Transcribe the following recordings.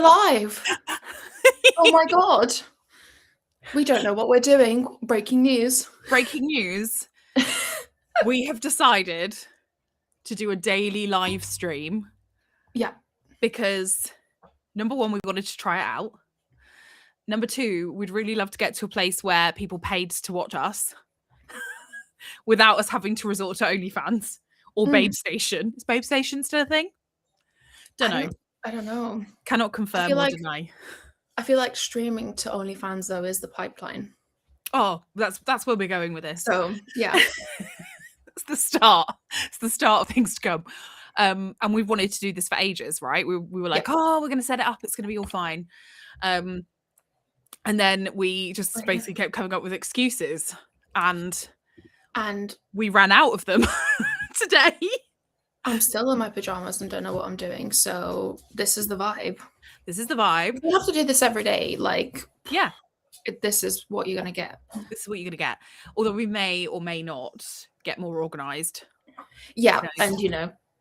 live. Oh my God. We don't know what we're doing. Breaking news. Breaking news. We have decided to do a daily live stream. Yeah. Because number one, we wanted to try it out. Number two, we'd really love to get to a place where people paid to watch us without us having to resort to OnlyFans or Babe Station. Is Babe Station still a thing? Don't know. I don't know. Cannot confirm or deny. I feel like streaming to OnlyFans though is the pipeline. Oh, that's where we're going with this. So yeah. It's the start. It's the start of things to come. And we've wanted to do this for ages, right? We were like, oh, we're going to set it up. It's going to be all fine. And then we just basically kept coming up with excuses, and we ran out of them today. I'm still in my pajamas and don't know what I'm doing. So this is the vibe. This is the vibe. We have to do this every day. Like, yeah, this is what you're going to get. This is what you're going to get. Although we may or may not get more organized. Yeah. And,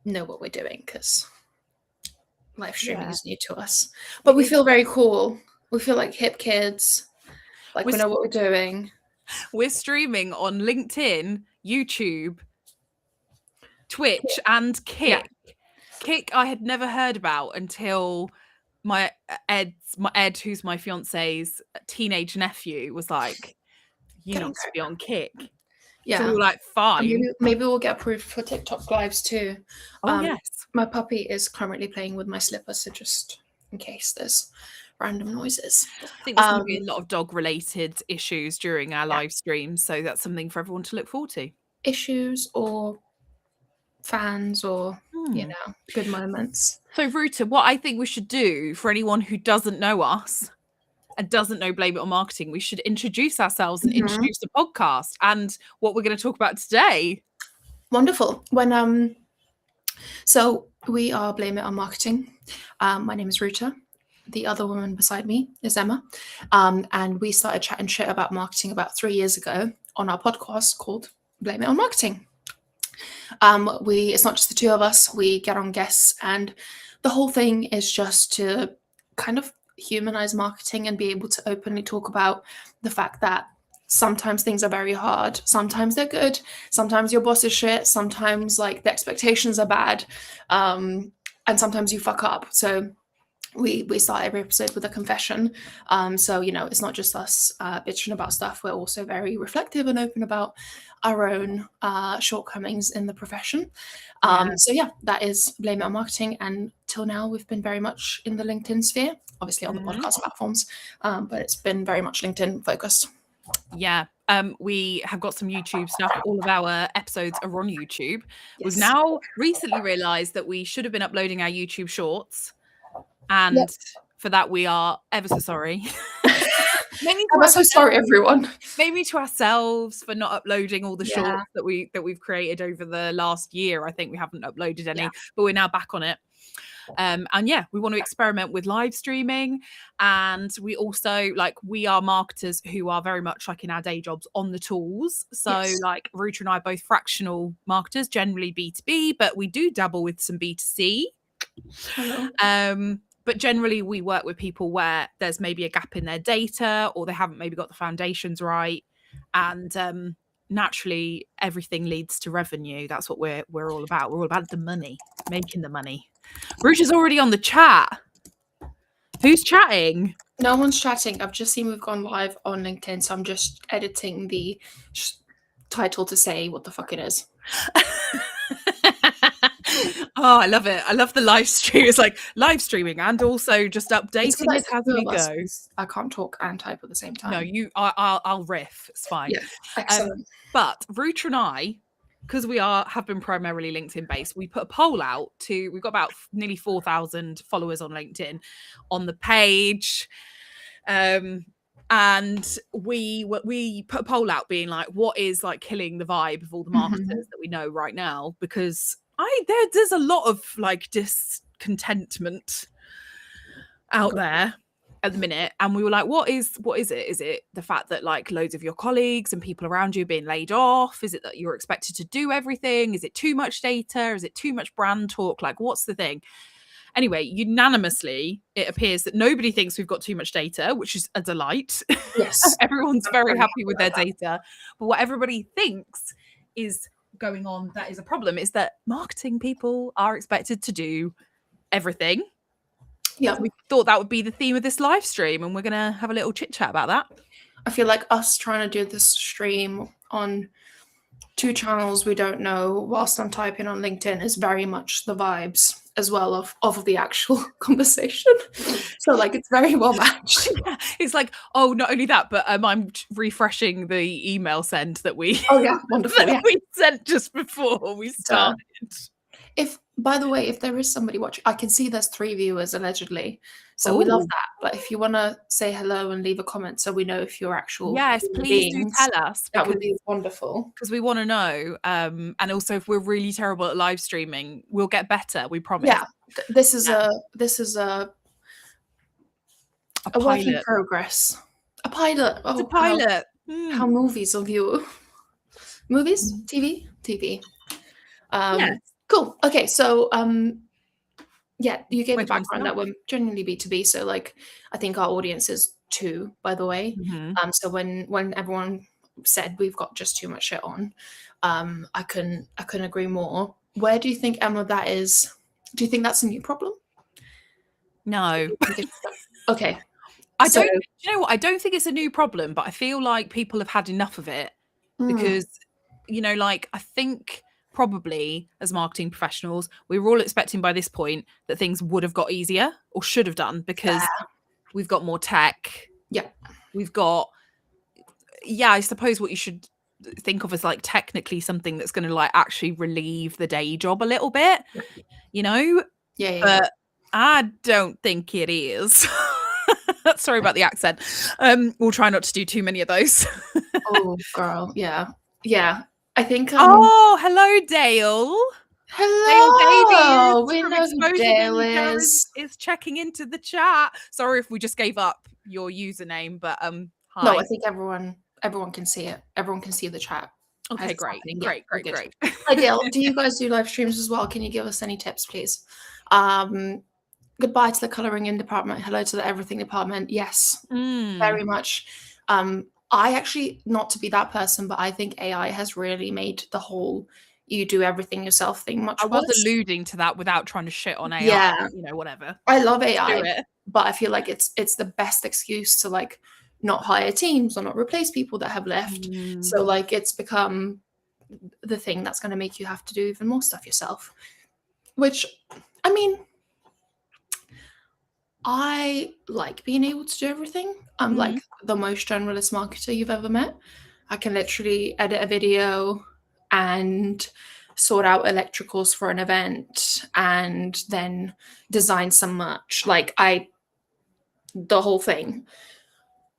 know what we're doing, because live streaming is new to us. But we feel very cool. We feel like hip kids. Like we know what we're doing. We're streaming on LinkedIn, YouTube, Twitch, and Kick. Yeah. Kick I had never heard about until my Ed, who's my fiance's teenage nephew, was like, you need to be on Kick. Yeah. So we were like, fine. Maybe we'll get approved for TikTok lives too. Oh, yes. My puppy is currently playing with my slipper, so just in case there's random noises. I think there's going to be a lot of dog-related issues during our live stream, so that's something for everyone to look forward to. Issues or fans or, good moments. So, Ruta, what I think we should do for anyone who doesn't know us and doesn't know Blame It On Marketing, we should introduce ourselves and introduce the podcast and what we're going to talk about today. Wonderful. So we are Blame It On Marketing. My name is Ruta. The other woman beside me is Emma. And we started chatting shit about marketing about 3 years ago on our podcast called Blame It On Marketing. It's not just the two of us. We get on guests, and the whole thing is just to kind of humanize marketing and be able to openly talk about the fact that sometimes things are very hard, sometimes they're good, sometimes your boss is shit, sometimes like the expectations are bad, and sometimes you fuck up. So we start every episode with a confession. So it's not just us bitching about stuff. We're also very reflective and open about our own shortcomings in the profession. So that is Blame It On Marketing, and till now we've been very much in the LinkedIn sphere, obviously on the podcast platforms, but it's been very much LinkedIn focused. Yeah. We have got some YouTube stuff. All of our episodes are on YouTube. Yes. We've now recently realized that we should have been uploading our YouTube shorts, and for that we are ever so sorry. I'm so sorry, everyone. Maybe to ourselves for not uploading all the shorts that we've created over the last year. I think we haven't uploaded any, but we're now back on it. And we want to experiment with live streaming, and we also we are marketers who are very much like in our day jobs on the tools. So like Ruta and I are both fractional marketers, generally B2B, but we do dabble with some B2C. Hello. But generally we work with people where there's maybe a gap in their data, or they haven't maybe got the foundations right. And naturally everything leads to revenue. That's what we're all about. We're all about the money, making the money. Ruta's already on the chat. Who's chatting? No one's chatting. I've just seen we've gone live on LinkedIn, so I'm just editing the title to say what the fuck it is. Oh, I love it. I love the live stream. It's like live streaming and also just updating it as we go. I can't talk and type at the same time. No, I'll riff. It's fine. Yeah, excellent. But Ruta and I, because we have been primarily LinkedIn based, we put a poll out we've got about nearly 4,000 followers on LinkedIn on the page. And we put a poll out being like, what is like killing the vibe of all the marketers that we know right now? Because there's a lot of like discontentment out there at the minute, and we were like, what is it? Is it the fact that like loads of your colleagues and people around you are being laid off? Is it that you're expected to do everything? Is it too much data? Is it too much brand talk? Like, what's the thing? Anyway, unanimously, it appears that nobody thinks we've got too much data, which is a delight. Yes. Everyone's I'm very very happy with their happy data. But what everybody thinks is going on that is a problem is that marketing people are expected to do everything. Yeah. So we thought that would be the theme of this live stream, and we're going to have a little chit chat about that. I feel like us trying to do this stream on 2 channels we don't know whilst I'm typing on LinkedIn is very much the vibes as well of the actual conversation. So like it's very well matched. Yeah, it's like, oh, not only that, but I'm refreshing the email send that we Oh yeah, wonderful. that Yeah. we sent just before we started. If, by the way, if there is somebody watching, I can see there's 3 viewers allegedly. So we love Ooh. that. But if you want to say hello and leave a comment so we know if you're actual Yes, human please beings, do tell us, that would be wonderful. because we want to know. And also, if we're really terrible at live streaming, we'll get better. We promise. Yeah, this is Yeah. a A work in pilot. progress. A pilot. It's Oh, a pilot. how movies of you. Movies? TV? TV. Yes. Cool. Okay, so yeah, you gave Where the do you want to background that we're genuinely B2B. So like I think our audience is 2, by the way. Mhm. So when everyone said we've got just too much shit on, I couldn't agree more. Where do you think, Emma, that is? Do you think that's a new problem? No. Okay. Do you know what? I don't think it's a new problem, but I feel like people have had enough of it because, you know, like I think probably as marketing professionals, we were all expecting by this point that things would have got easier or should have done because we've got more tech. Yeah. We've got, I suppose what you should think of as like technically something that's going to like actually relieve the day job a little bit, you know? Yeah. But I don't think it is. Sorry about the accent. We'll try not to do too many of those. Oh, girl. Yeah. I think. Oh, hello, Dale. Hello. Dale Davies We from know who Exposure Dale Ninja is. is checking into the chat. Sorry if we just gave up your username, but hi. No, I think everyone can see it. Everyone can see the chat. Okay, great. Great. Hi, Dale. Do you guys do live streams as well? Can you give us any tips, please? Goodbye to the colouring in department. Hello to the everything department. Yes, very much. I actually, not to be that person, but I think AI has really made the whole you do everything yourself thing much worse. I was alluding to that without trying to shit on AI. Yeah. You know, whatever. I love AI, but I feel like it's the best excuse to like not hire teams or not replace people that have left. So like it's become the thing that's going to make you have to do even more stuff yourself, which, I mean, I like being able to do everything. I'm like the most generalist marketer you've ever met. I can literally edit a video and sort out electricals for an event and then design some merch. Like the whole thing.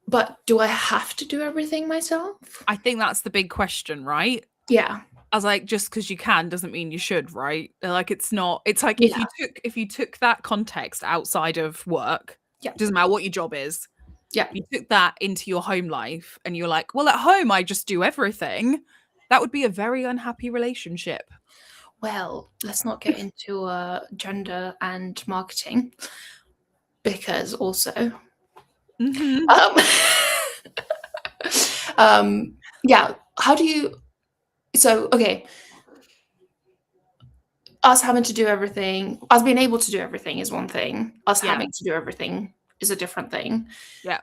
But do I have to do everything myself? I think that's the big question, right? Yeah. I was like, just because you can doesn't mean you should, right? Like it's not. It's like if you took that context outside of work, doesn't matter what your job is. Yeah. You took that into your home life and you're like, well, at home I just do everything. That would be a very unhappy relationship. Well, let's not get into gender and marketing because also yeah, how do you okay, us having to do everything, us being able to do everything is one thing, us having to do everything is a different thing. Yeah,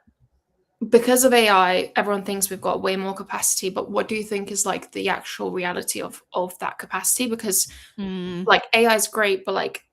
because of AI, everyone thinks we've got way more capacity, but what do you think is like the actual reality of that capacity? Because like AI is great, but like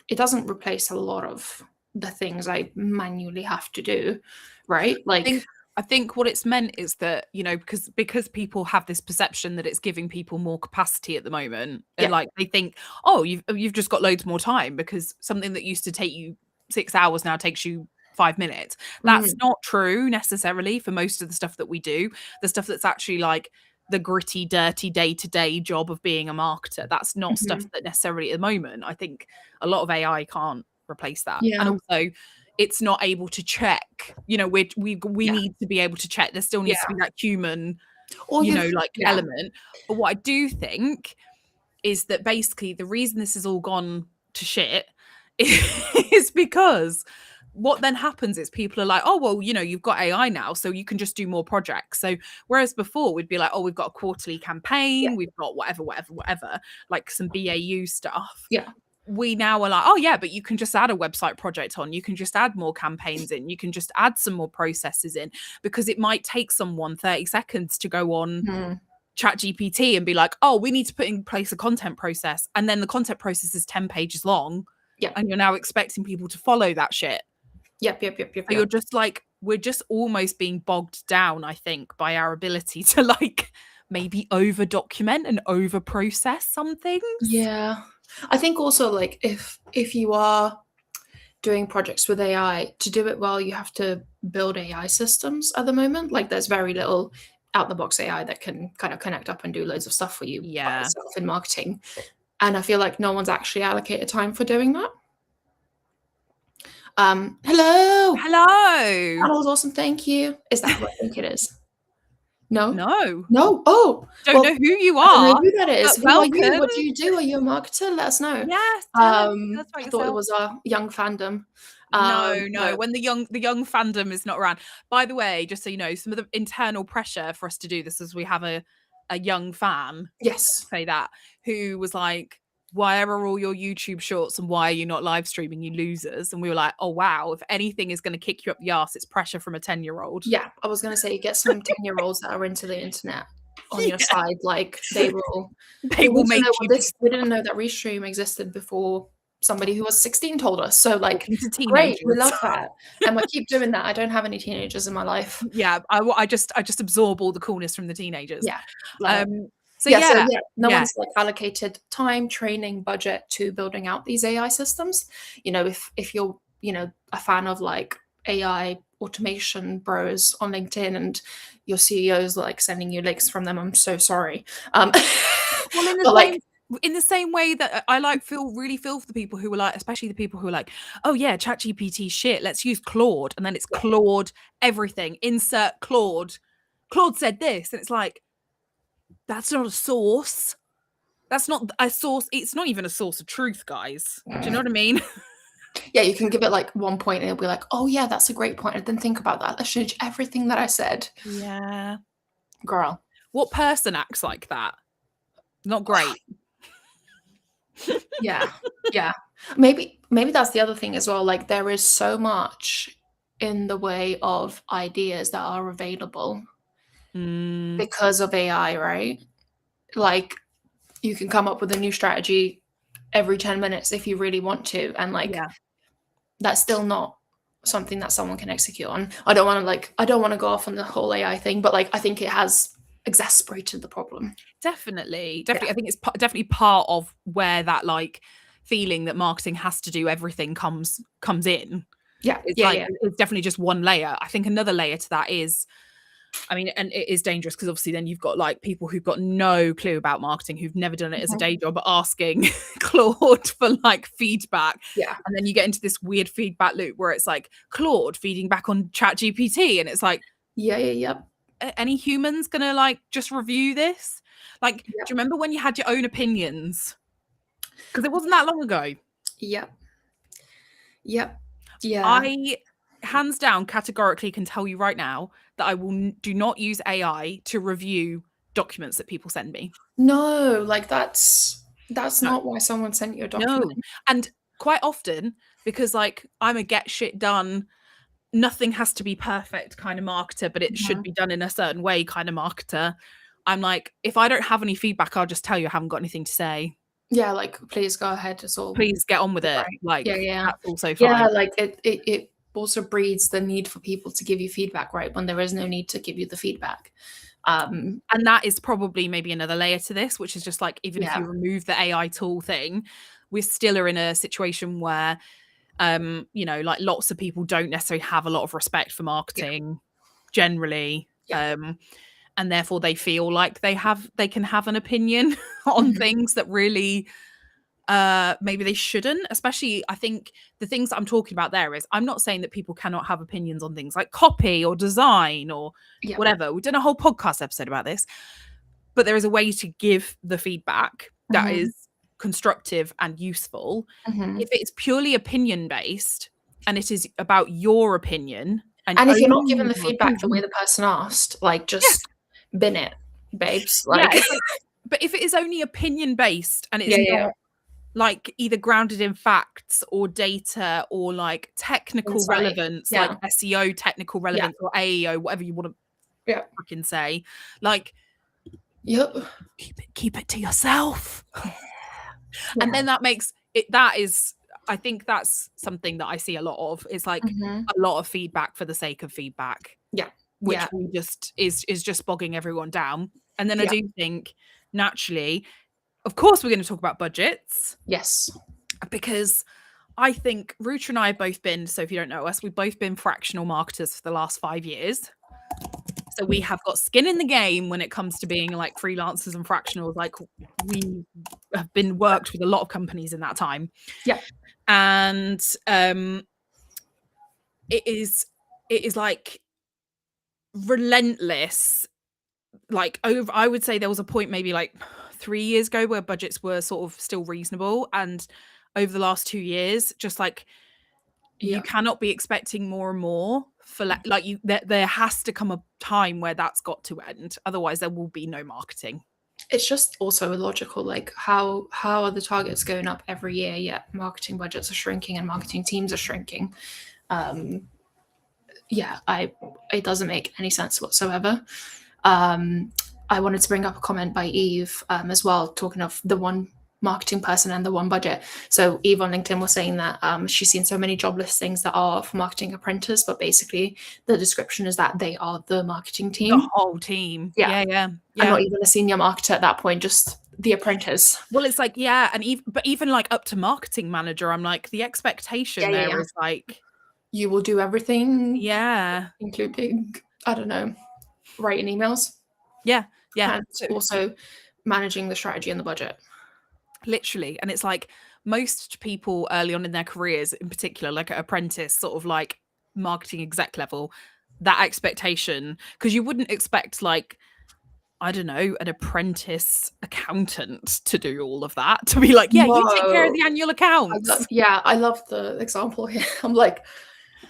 it doesn't replace a lot of the things I manually have to do, right? Like I think what it's meant is that, you know, because people have this perception that it's giving people more capacity at the moment, and like they think, oh, you've just got loads more time because something that used to take you 6 hours now takes you 5 minutes. That's not true necessarily for most of the stuff that we do. The stuff that's actually like the gritty, dirty day-to-day job of being a marketer, that's not stuff that necessarily at the moment. I think a lot of AI can't replace that. And also it's not able to check, you know, we need to be able to check. There still needs to be that human, or you know, like element. But what I do think is that basically the reason this has all gone to shit is because what then happens is people are like, oh, well, you've got AI now, so you can just do more projects. So whereas before we'd be like, oh, we've got a quarterly campaign, we've got whatever, like some BAU stuff. Yeah. We now are like, oh yeah, but you can just add a website project on, you can just add more campaigns in, you can just add some more processes in, because it might take someone 30 seconds to go on ChatGPT and be like, oh, we need to put in place a content process. And then the content process is 10 pages long. Yeah. And you're now expecting people to follow that shit. Yep. So you're just like, we're just almost being bogged down, I think, by our ability to like maybe over document and over process some things. Yeah. I think also like if you are doing projects with AI, to do it well, you have to build AI systems at the moment. Like there's very little out the box AI that can kind of connect up and do loads of stuff for you by itself in marketing. And I feel like no one's actually allocated time for doing that. Hello. That was awesome. Thank you. Is that what I think it is? No. Oh, don't know who you are. I don't know who that is. Who welcome. Are you? What do you do? Are you a marketer? Let us know. Yes. I thought it was our young fandom. No. When the young fandom is not around. By the way, just so you know, some of the internal pressure for us to do this is we have a young fan. Yes. Say that, who was like, why are all your YouTube shorts and why are you not live streaming, you losers? And we were like, oh wow, if anything is going to kick you up the arse, it's pressure from a 10-year-old. Yeah, I was going to say, get some 10-year-olds that are into the internet on your side. Like they will make you. We didn't know that Restream existed before somebody who was 16 told us. So like, great, we love that, and we keep doing that. I don't have any teenagers in my life. Yeah, I just absorb all the coolness from the teenagers. Yeah. No one's like allocated time, training, budget to building out these AI systems. If you're a fan of like AI automation bros on LinkedIn and your CEO's like sending you links from them, I'm so sorry. In the same way that I like really feel for the people who were like, especially the people who are like, oh yeah, ChatGPT shit, let's use Claude, and then it's Claude everything, insert Claude said this, and it's like, that's not a source. That's not a source. It's not even a source of truth, guys. Do you know what I mean? Yeah, you can give it like one point and it'll be like, oh yeah, that's a great point. I didn't think about that. Let's change everything that I said. Yeah. Girl. What person acts like that? Not great. Yeah. Maybe that's the other thing as well. Like there is so much in the way of ideas that are available because of AI, right? Like you can come up with a new strategy every 10 minutes if you really want to, and like that's still not something that someone can execute on. I don't want to go off on the whole AI thing, but like I think it has exacerbated the problem. Definitely. I think it's definitely part of where that like feeling that marketing has to do everything comes in. It's definitely just one layer. I think another layer to that is, I mean, and it is dangerous because obviously then you've got like people who've got no clue about marketing, who've never done it as a day job, asking Claude for like feedback. Yeah. And then you get into this weird feedback loop where it's like Claude feeding back on ChatGPT, and it's like, any humans gonna like just review this? Like, do you remember when you had your own opinions? Because it wasn't that long ago. Yeah. I hands down categorically can tell you right now that I do not use AI to review documents that people send me. No, like that's not why someone sent you a document. No. And quite often, because like I'm a get shit done, nothing has to be perfect kind of marketer, but it should be done in a certain way kind of marketer. I'm like, if I don't have any feedback, I'll just tell you I haven't got anything to say. Yeah, like please go ahead. It's all. Please get on with it. Right. Like, that's also fine. Yeah, like it also breeds the need for people to give you feedback, right? When there is no need to give you the feedback. And that is probably maybe another layer to this, which is just like, even if you remove the AI tool thing, we still are in a situation where, like lots of people don't necessarily have a lot of respect for marketing generally. And therefore they feel like they can have an opinion on things that really maybe they shouldn't. Especially, I think the things that I'm talking about there is, I'm not saying that people cannot have opinions on things like copy or design or whatever. We've done a whole podcast episode about this, but there is a way to give the feedback that is constructive and useful. Mhm. If it's purely opinion based and it is about your opinion, And if you're not given only the your feedback the way opinion, the person asked, like, yeah, just bin it, babes. yeah, Like, it's like, but if it is only opinion based and it's yeah, yeah, not like either grounded in facts or data or like technical insight. relevance, like Yeah, SEO technical yeah, relevance or AEO, whatever you want to yeah. freaking say, like Yep. keep it to yourself. Yeah. And then that makes it, that is, I think that's something that I see a lot of. It's like Mhm. a lot of feedback for the sake of feedback, Yeah. which Yeah. we just is just bogging everyone down. And then I Yeah. do think naturally, of course, we're going to talk about budgets Yes. because I think Rucha and I have both been, so if you don't know us, we've both been fractional marketers for the last 5 years. So we have got skin in the game when it comes to being like freelancers and fractionals. Like we have been worked with a lot of companies in that time. Yeah. And it is like relentless. Like over, I would say there was a point maybe like 3 years ago where budgets were sort of still reasonable, and over the last 2 years, just like you Yeah. cannot be expecting more and more for like you there has to come a time where that's got to end, otherwise there will be no marketing. It's just also illogical, like how are the targets going up every year yet marketing budgets are shrinking and marketing teams are shrinking? Yeah, it doesn't make any sense whatsoever. I wanted to bring up a comment by Eve as well, talking of the one marketing person and the one budget. So Eve on LinkedIn was saying that she's seen so many job listings that are for marketing apprentice, but basically the description is that they are the marketing team. The whole team. Yeah. Yeah. And not even a senior marketer at that point, just the apprentice. Well, it's like, yeah, and even like up to marketing manager, I'm like, the expectation there is like, you will do everything. Yeah. Including, I don't know, writing emails. Yeah. And also managing the strategy and the budget. Literally. And it's like most people early on in their careers, in particular, like an apprentice, sort of like marketing exec level, that expectation, because you wouldn't expect like, I don't know, an apprentice accountant to do all of that, to be like, yeah, you take care of the annual accounts. I love the example here. I'm like,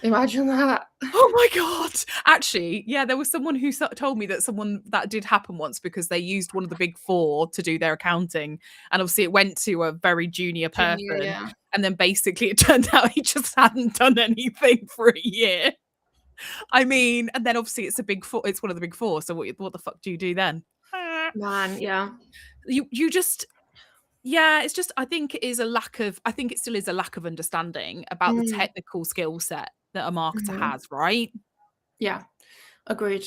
imagine that. Oh my God. Actually, yeah, there was someone who told me that did happen once because they used one of the big four to do their accounting. And obviously it went to a very junior person. Yeah. And then basically it turned out he just hadn't done anything for a year. I mean, and then obviously it's one of the big four. So what the fuck do you do then? Man, yeah. You just, yeah, it's just, I think it still is a lack of understanding about the technical skill set that a marketer has, right? Yeah. Agreed.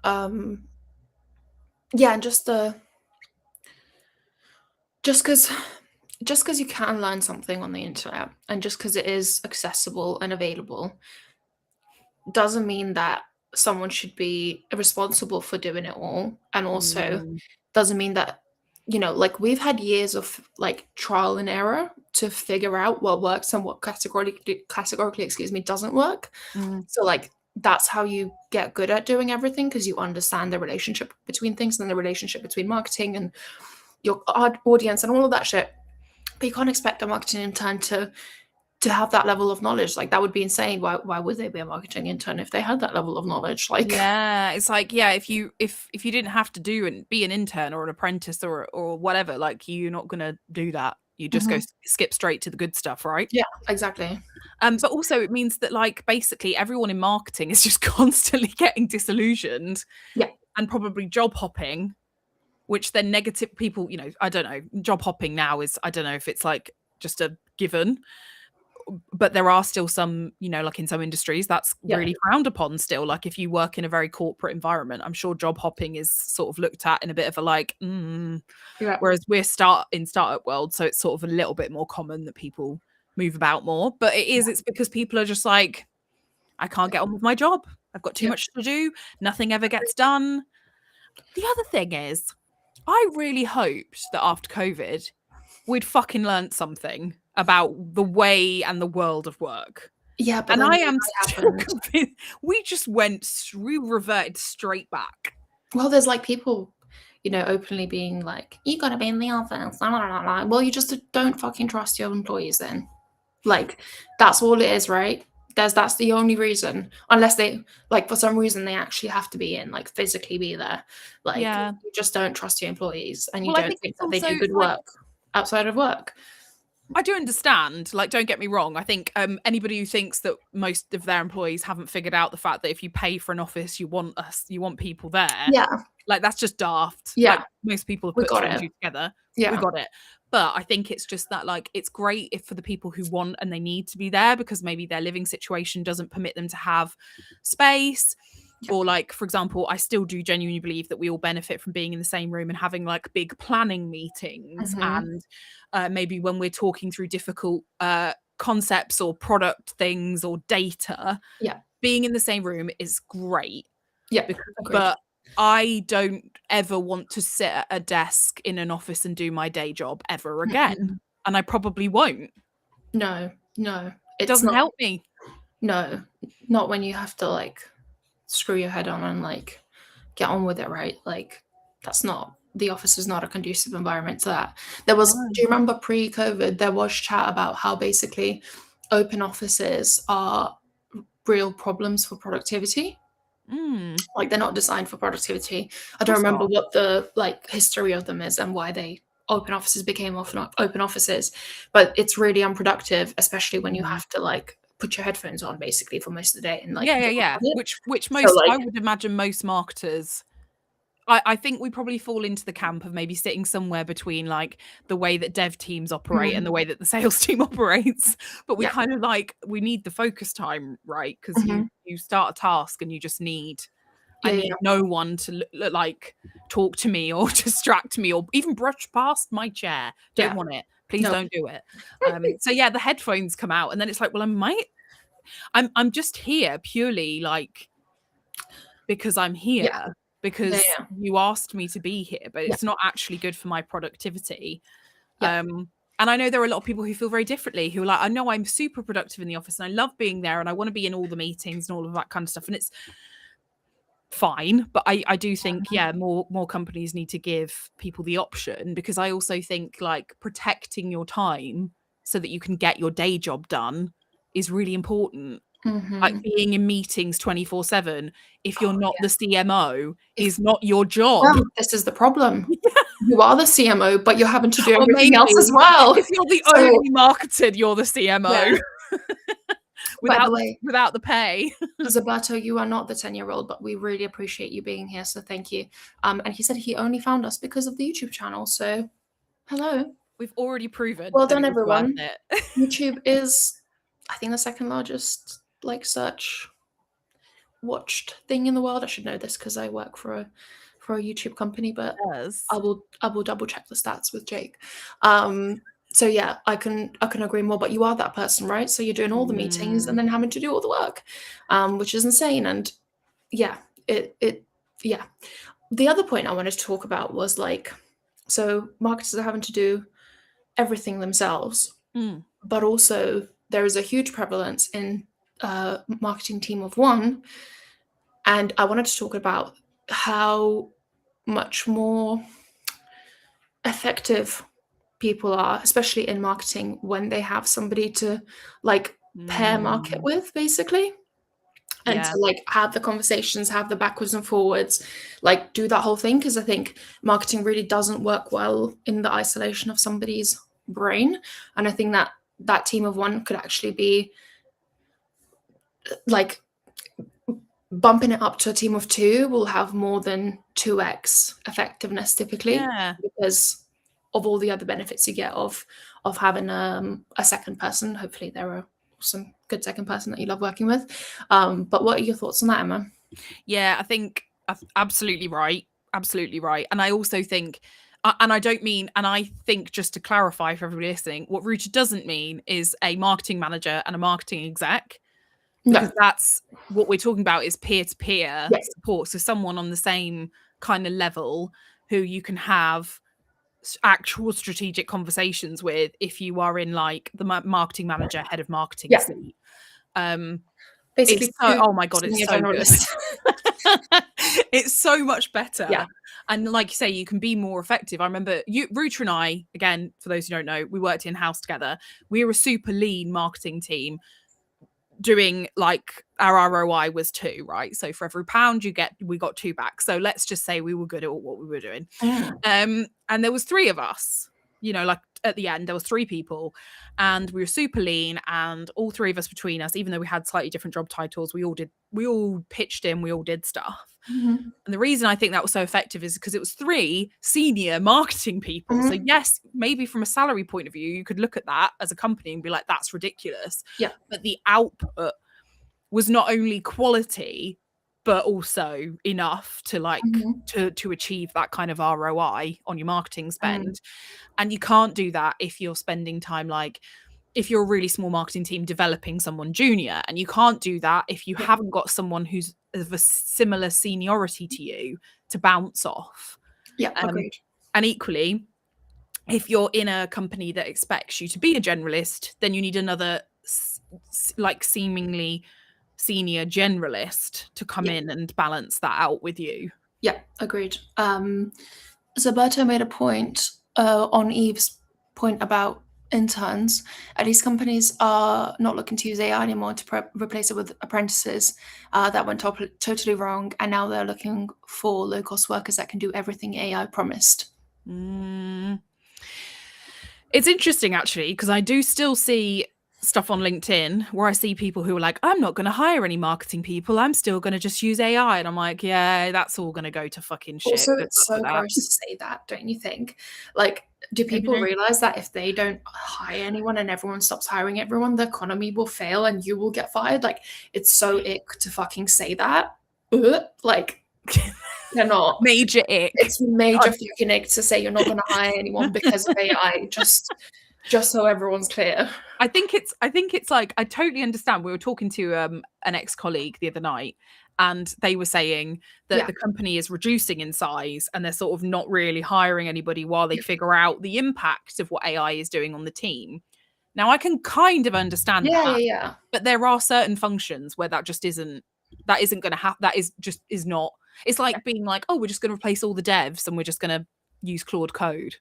Yeah, and just because you can learn something on the internet and just because it is accessible and available doesn't mean that someone should be responsible for doing it all, and also doesn't mean that, you know, like we've had years of like trial and error to figure out what works and what categorically doesn't work. So like that's how you get good at doing everything, because you understand the relationship between things and the relationship between marketing and your audience and all of that shit. But you can't expect a marketing intern to have that level of knowledge. Like that would be insane. Why would they be a marketing intern if they had that level of knowledge? Like, yeah, it's like, yeah, if you didn't have to be an intern or an apprentice or whatever, like you're not gonna do that. You just go skip straight to the good stuff, right? Yeah, exactly. But also it means that like basically everyone in marketing is just constantly getting disillusioned, and probably job hopping, which then negative people, you know, I don't know, job hopping now is, I don't know if it's like just a given, but there are still some, you know, like in some industries that's really frowned upon still. Like if you work in a very corporate environment, I'm sure job hopping is sort of looked at in a bit of a like, whereas we're startup world, so it's sort of a little bit more common that people move about more. But it's because people are just like, I can't get on with my job. I've got too much to do. Nothing ever gets done. The other thing is, I really hoped that after COVID, we'd fucking learned something about the way and the world of work. Yeah, but and I am still convinced we reverted straight back. Well, there's like people, openly being like, you gotta be in the office, blah, blah, blah, blah. Well, you just don't fucking trust your employees then. Like, that's all it is, right? That's the only reason, unless they, like, for some reason they actually have to be in, like, physically be there. Like, Yeah. you just don't trust your employees, and you Well, I don't think think it's that they do also, good like, work outside of work. I do understand, like, don't get me wrong. I think anybody who thinks that most of their employees haven't figured out the fact that if you pay for an office, you want people there. Yeah, Like, that's just daft. Yeah. Like, most people have We put got two and it. two together. yeah. We got it. But I think it's just that, like, it's great if for the people who want and they need to be there because maybe their living situation doesn't permit them to have space. Yeah. Or, like, for example, I still do genuinely believe that we all benefit from being in the same room and having, like, big planning meetings. Mhm. And maybe when we're talking through difficult concepts or product things or data, Yeah. being in the same room is great. Yeah, Agreed. agreed. But I don't ever want to sit at a desk in an office and do my day job ever again. Mhm. And I probably won't. No, It it's doesn't not. help me. No, not when you have to, like, screw your head on and, like, get on with it, right? Like, that's not, the office is not a conducive environment to that. There was, No. do you remember pre-COVID, there was chat about how basically open offices are real problems for productivity. Like, they're not designed for productivity. I don't Course remember not. what the, like, history of them is and why they open offices became open offices, but it's really unproductive, especially when you have to, like, put your headphones on basically for most of the day and, like, Yeah. deal with it. Which So, most, I like, would imagine most marketers, I think we probably fall into the camp of maybe sitting somewhere between, like, the way that dev teams operate and the way that the sales team operates. But we Yeah. kind of, like, we need the focus time, right? Because you start a task and you just need, I Yeah, need no one to like talk to me or distract me or even brush past my chair. Don't Yeah. want it. Please No. don't do it. So yeah, the headphones come out and then it's like, well, I'm just here purely, like, because I'm here. Because Yeah. you asked me to be here, but Yeah. it's not actually good for my productivity. Yeah. And I know there are a lot of people who feel very differently, who are like, I know I'm super productive in the office and I love being there and I want to be in all the meetings and all of that kind of stuff. And it's fine. But I do think, yeah, more companies need to give people the option, because I also think, like, protecting your time so that you can get your day job done is really important. Like, Mhm. being in meetings 24/7, if you're not the CMO, If- is not your job. Well, this is the problem. You are the CMO, but you're having to do Or everything else as well. if you're the So- only marketer, you're the CMO. By the way, without the pay. Zaberto, you are not the 10-year-old, but we really appreciate you being here, so thank you. And he said he only found us because of the YouTube channel, so hello. We've already proven. Well that done, it was worth everyone. it. YouTube is, I think, the second largest, like, search watched thing in the world. I should know this because I work for a YouTube company, but Yes. I will double check the stats with Jake. So yeah, I can agree more. But you are that person, right? So you're doing all the meetings and then having to do all the work, which is insane. And yeah, yeah. The other point I wanted to talk about was, like, so marketers are having to do everything themselves, but also there is a huge prevalence in marketing team of one. And I wanted to talk about how much more effective people are, especially in marketing, when they have somebody to, like, pair market with, basically. And to, like, have the conversations, have the backwards and forwards, like, do that whole thing. Because I think marketing really doesn't work well in the isolation of somebody's brain. And I think that team of one could actually be, like, bumping it up to a team of two will have more than 2x effectiveness typically, because of all the other benefits you get of having a second person. Hopefully there are some good second person that you love working with. But what are your thoughts on that, Emma? Yeah, I think absolutely right. Absolutely right. And I also think, and I don't mean, and I think, just to clarify for everybody listening, what Rucha doesn't mean is a marketing manager and a marketing exec. Because that's what we're talking about, is peer-to-peer support. So someone on the same kind of level who you can have actual strategic conversations with if you are in, like, the marketing manager, head of marketing seat. Basically, oh my God, it's so good. It's so much better. Yeah. And like you say, you can be more effective. I remember Ruta and I, again, for those who don't know, we worked in-house together. We were a super lean marketing team doing like our ROI was 2, right? So for every pound we got 2 back. So let's just say we were good at what we were doing. And there was 3 of us, like at the end, there was 3 people and we were super lean, and all 3 of us between us, even though we had slightly different job titles, we all pitched in, we all did stuff. And the reason I think that was so effective is because it was 3 senior marketing people. So yes, maybe from a salary point of view, you could look at that as a company and be like, that's ridiculous. Yeah. But the output was not only quality, but also enough to like to achieve that kind of ROI on your marketing spend. And you can't do that if you're spending time, like if you're a really small marketing team developing someone junior, and you can't do that if you haven't got someone who's of a similar seniority to you to bounce off. Yeah, agreed. And equally, if you're in a company that expects you to be a generalist, then you need another like seemingly senior generalist to come in and balance that out with you. Yeah, agreed. Zaberto made a point on Eve's point about interns. These companies are not looking to use AI anymore to replace it with apprentices. That went totally wrong, and now they're looking for low-cost workers that can do everything AI promised. It's interesting, actually, because I do still see stuff on LinkedIn where I see people who are like, I'm not going to hire any marketing people, I'm still going to just use AI. And I'm like, yeah, that's all going to go to fucking shit. Also, it's so gross to say that, don't you think? Like, do people realize that if they don't hire anyone and everyone stops hiring everyone, the economy will fail and you will get fired? Like, it's so ick to fucking say that. Like, they're not. Major ick. It's major fucking ick to say you're not going to hire anyone because of AI. Just so everyone's clear. I think it's like, I totally understand. We were talking to an ex-colleague the other night, and they were saying that the company is reducing in size and they're sort of not really hiring anybody while they figure out the impact of what AI is doing on the team. Now, I can kind of understand that, but there are certain functions where that just isn't going to happen. That is not. It's like being like, oh, we're just going to replace all the devs and we're just going to use Claude Code.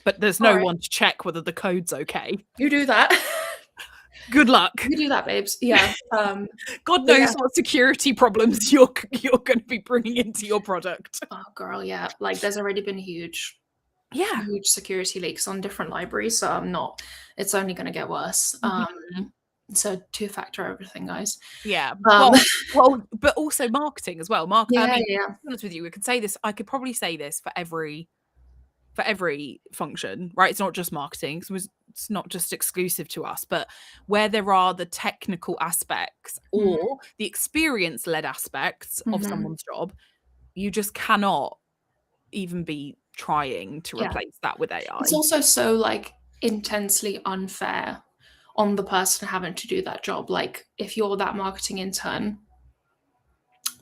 But there's no one to check whether the code's okay. You do that. Good luck. You do that, babes. Yeah. God knows what security problems you're going to be bringing into your product. Oh, girl, yeah. Like, there's already been huge security leaks on different libraries, so it's only going to get worse. So 2-factor everything, guys. Yeah. Well, but also marketing as well. To be honest with you, we could say this. I could probably say this for every function, right? It's not just marketing. It's not just exclusive to us, but where there are the technical aspects or the experience-led aspects of someone's job, you just cannot even be trying to replace that with AI. It's also so like intensely unfair on the person having to do that job. Like, if you're that marketing intern,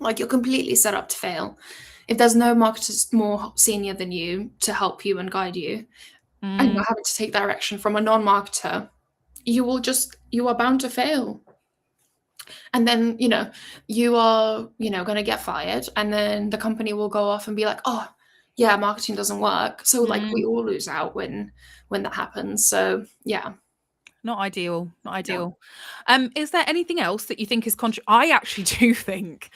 like, you're completely set up to fail. If there's no marketers more senior than you to help you and guide you, and you're having to take direction from a non-marketer, you are bound to fail. And then, you are, going to get fired, and then the company will go off and be like, oh, yeah, marketing doesn't work. So like, we all lose out when that happens. So yeah. Not ideal. Is there anything else that you think is I actually do think,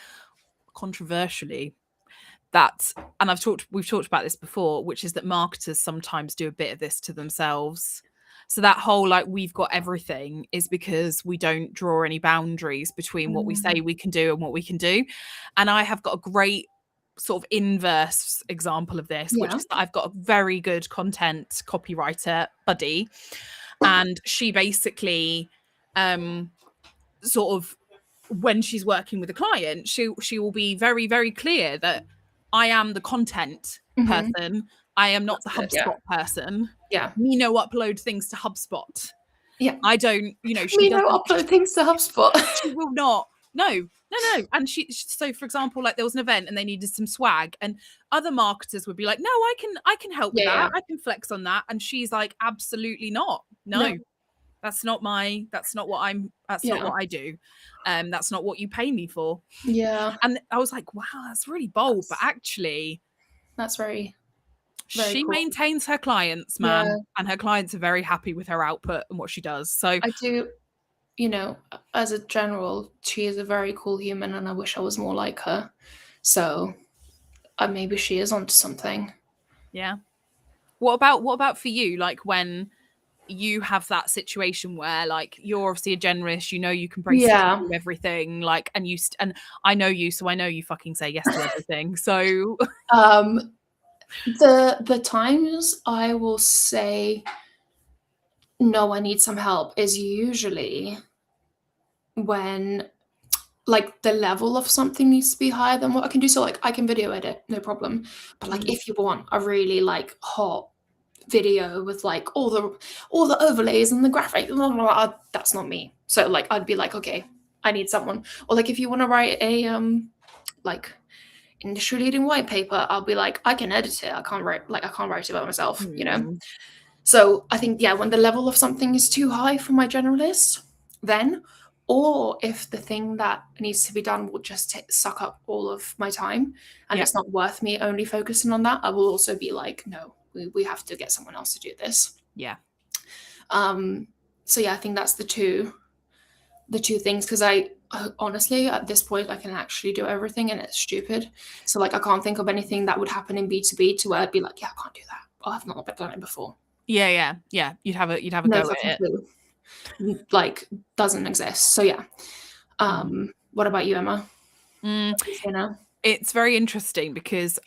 controversially, that, and we've talked about this before, which is that marketers sometimes do a bit of this to themselves. So that whole like, we've got everything, is because we don't draw any boundaries between what we say we can do and what we can do. And I have got a great sort of inverse example of this, which is that I've got a very good content copywriter buddy, and she basically sort of, when she's working with a client, she will be very, very clear that I am the content person. I am not the HubSpot person. Yeah. Mino upload things to HubSpot. Yeah. I don't, Mino upload things to HubSpot. She will not. No. And so for example, like, there was an event and they needed some swag, and other marketers would be like, no, I can help with that. I can flex on that. And she's like, absolutely not. No. That's not what I do. That's not what you pay me for. Yeah. And I was like, wow, that's really bold. But actually, That's very She cool. maintains her clients, man, and her clients are very happy with her output and what she does. So I do, as a general, she is a very cool human, and I wish I was more like her. So maybe she is onto something. yeah. What about for you? Like when you have that situation where like you're obviously a generalist, you can basically do everything, like, and and I know you, so I know you fucking say yes to everything. So the times I will say no, I need some help is usually when like the level of something needs to be higher than what I can do. So like I can video edit, no problem. But like if you want a really like hot video with like all the overlays and the graphic, blah, blah, blah, that's not me. So like I'd be like, okay, I need someone. Or like if you want to write a like industry leading white paper, I'll be like, I can edit it. I can't write it by myself, So I think when the level of something is too high for my generalist, then, or if the thing that needs to be done will just suck up all of my time and it's not worth me only focusing on that, I will also be like, no, we have to get someone else to do this. Yeah. So I think that's the two things, because I honestly at this point I can actually do everything and it's stupid. So like I can't think of anything that would happen in B2B to where I'd be like, I can't do that. Or I've not done it before. Yeah. You'd have a go at it. Like doesn't exist. So what about you, Emma? It's very interesting because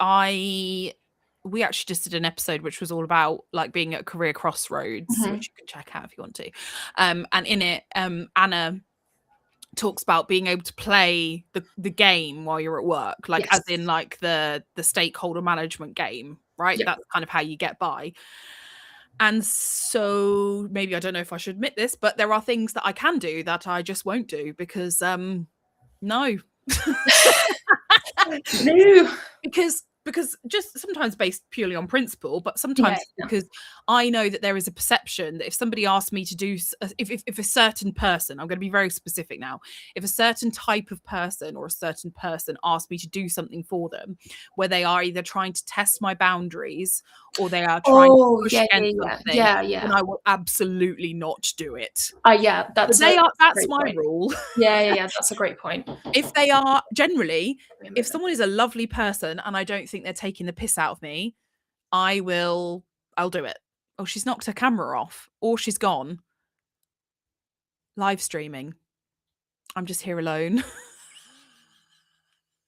we actually just did an episode which was all about like being at career crossroads, which you can check out if you want to. And in it, Anna talks about being able to play the game while you're at work, like as in like the stakeholder management game, right? Yep. That's kind of how you get by. And so maybe I don't know if I should admit this, but there are things that I can do that I just won't do because no. No. Because just sometimes based purely on principle, but sometimes because I know that there is a perception that if somebody asks me to do, if a certain person, I'm going to be very specific now, if a certain type of person or a certain person asks me to do something for them, where they are either trying to test my boundaries or they are trying to push against something, then I will absolutely not do it. That's my rule. That's a great point. If they are generally, if someone is a lovely person and I don't think they're taking the piss out of me, I'll do it. Oh, she's knocked her camera off or she's gone. Live streaming. I'm just here alone.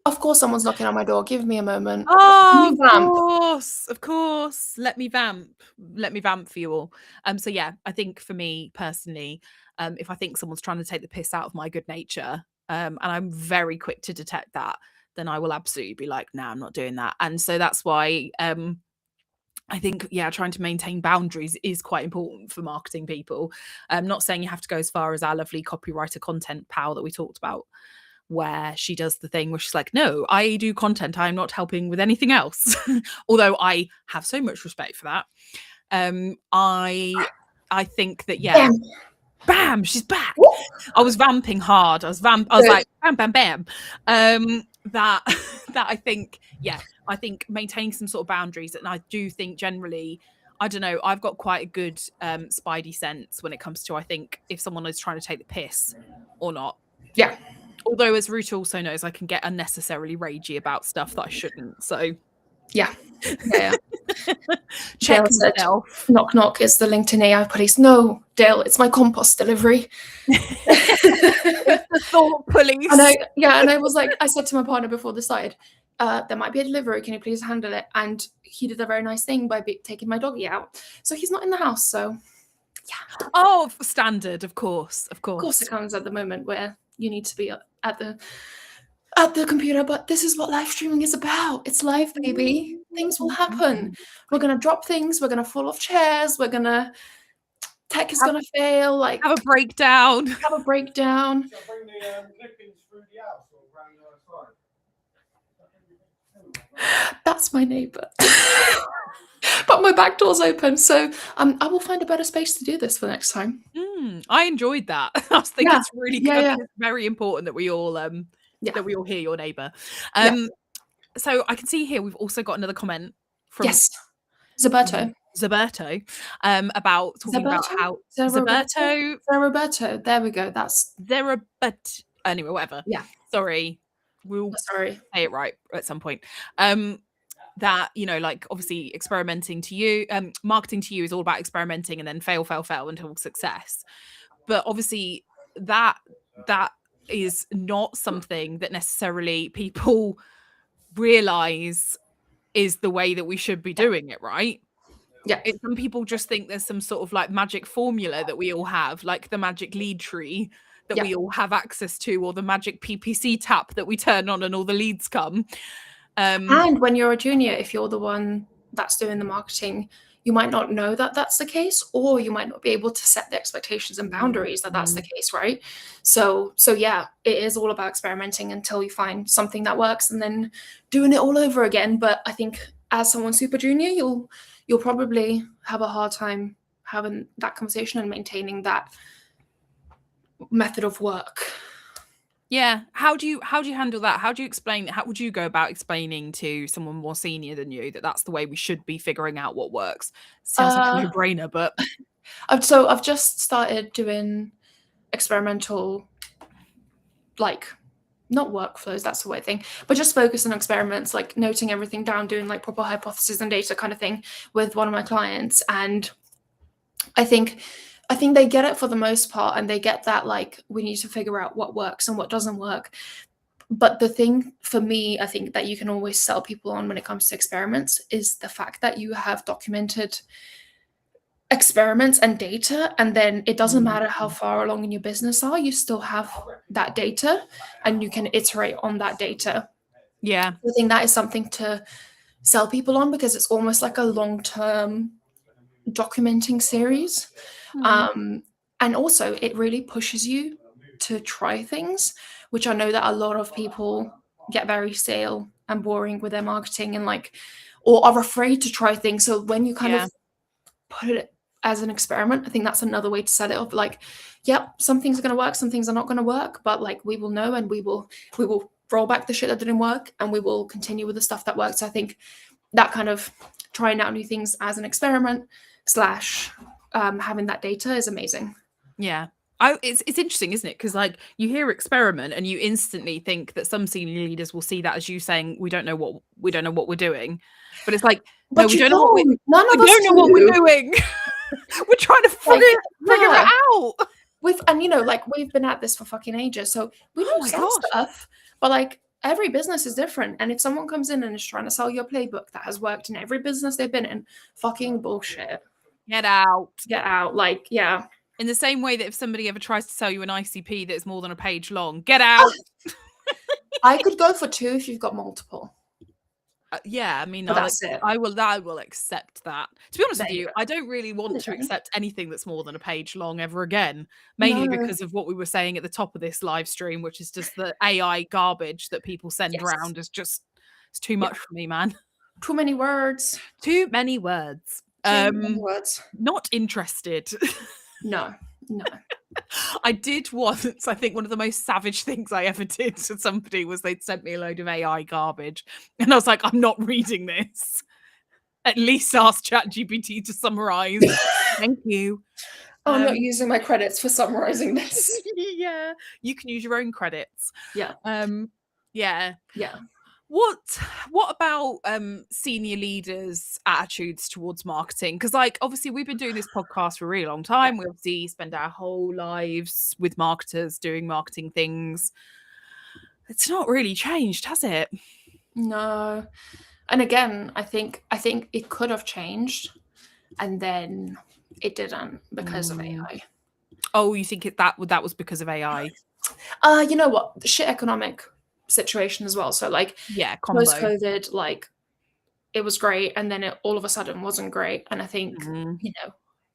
Of course someone's knocking on my door. Give me a moment. Oh, of course. Let me vamp for you all. So I think for me personally, if I think someone's trying to take the piss out of my good nature, and I'm very quick to detect that, then I will absolutely be like, nah, I'm not doing that. And so that's why I think, trying to maintain boundaries is quite important for marketing people. I'm not saying you have to go as far as our lovely copywriter content pal that we talked about, where she does the thing where she's like, no, I do content. I'm not helping with anything else. Although I have so much respect for that. I think that, bam, she's back. Woo! I was vamping hard. I was like, bam, bam, bam. That I think, I think maintaining some sort of boundaries. And I do think generally, I don't know, I've got quite a good spidey sense when it comes to, I think, if someone is trying to take the piss or not. Yeah. Although, as Ruta also knows, I can get unnecessarily ragey about stuff that I shouldn't. So, yeah. Check yourself. Knock, knock. Is the LinkedIn AI police? No, Dale, it's my compost delivery. It's the thought police. And I was like, I said to my partner before this started, there might be a delivery. Can you please handle it? And he did a very nice thing by taking my doggy out. So he's not in the house. So, yeah. Oh, standard, of course. Of course it comes at the moment where you need to be at the computer, but this is what live streaming is about. It's live, baby. Things will happen. We're gonna drop things. We're gonna fall off chairs. Tech is gonna fail. Like have a breakdown. Shall I bring the clippings through the house or around the outside? That's my neighbour. But my back door's open, so I will find a better space to do this for next time. I enjoyed that. I think it's really good. Yeah. It's very important that we all hear your neighbour. So I can see here we've also got another comment from Yes. Zaberto. Zaberto, about talking about how Zaberto, Roberto. There we go. That's but anyway, whatever. Yeah. Sorry, we'll sorry. say it right at some point. That, you know, like obviously experimenting to you, marketing to you is all about experimenting and then fail until success. But obviously that is not something that necessarily people realize is the way that we should be doing it, right? Yeah. Some people just think there's some sort of like magic formula that we all have, like the magic lead tree that we all have access to, or the magic PPC tap that we turn on and all the leads come. And when you're a junior, if you're the one that's doing the marketing, you might not know that that's the case, or you might not be able to set the expectations and boundaries that that's the case, right? So yeah, it is all about experimenting until you find something that works and then doing it all over again. But I think as someone super junior, you'll probably have a hard time having that conversation and maintaining that method of work. Yeah. How do you handle that? How do you explain? How would you go about explaining to someone more senior than you that that's the way we should be figuring out what works? Sounds like a no-brainer, but So I've just started doing experimental, like, not workflows, that's the weird thing, but just focus on experiments, like noting everything down, doing like proper hypothesis and data kind of thing with one of my clients. And I think they get it for the most part, and they get that, like, we need to figure out what works and what doesn't work. But the thing for me, I think that you can always sell people on when it comes to experiments is the fact that you have documented experiments and data, and then it doesn't matter how far along in your business you still have that data and you can iterate on that data. Yeah. I think that is something to sell people on, because it's almost like a long-term documenting series. And also it really pushes you to try things, which I know that a lot of people get very stale and boring with their marketing, and like, or are afraid to try things. So when you kind of put it as an experiment, I think that's another way to set it up. Like, yep, some things are going to work, some things are not going to work, but like, we will know, and we will roll back the shit that didn't work, and we will continue with the stuff that works. I think that kind of trying out new things as an experiment / having that data is amazing. Yeah. It's interesting, isn't it? Because like, you hear experiment and you instantly think that some senior leaders will see that as you saying, we don't know what we're doing. But it's like, no, we don't know what we're doing. We're trying to figure it out. We've been at this for fucking ages, so we know some stuff, but like, every business is different. And if someone comes in and is trying to sell you a playbook that has worked in every business they've been in, fucking bullshit. Get out. Like, yeah. In the same way that if somebody ever tries to sell you an ICP that's more than a page long, get out. I could go for 2 if you've got multiple. Yeah, I mean, that's it. I will accept that. To be honest with you, I don't really want to accept anything that's more than a page long ever again, mainly because of what we were saying at the top of this live stream, which is just the AI garbage that people send around is just, it's too much for me, man. Too many words. Too many words. Not interested. No. I did once, I think one of the most savage things I ever did to somebody was they'd sent me a load of AI garbage. And I was like, I'm not reading this. At least ask ChatGPT to summarize. Thank you. I'm not using my credits for summarizing this. Yeah. You can use your own credits. Yeah. Yeah. What about senior leaders' attitudes towards marketing? Because like, obviously we've been doing this podcast for a really long time. We obviously spend our whole lives with marketers doing marketing things. It's not really changed, has it? No. And again, I think it could have changed, and then it didn't because of AI. Oh, you think that was because of AI? You know what? The shit economic situation as well. So like, post COVID, like, it was great, and then it all of a sudden wasn't great. And I think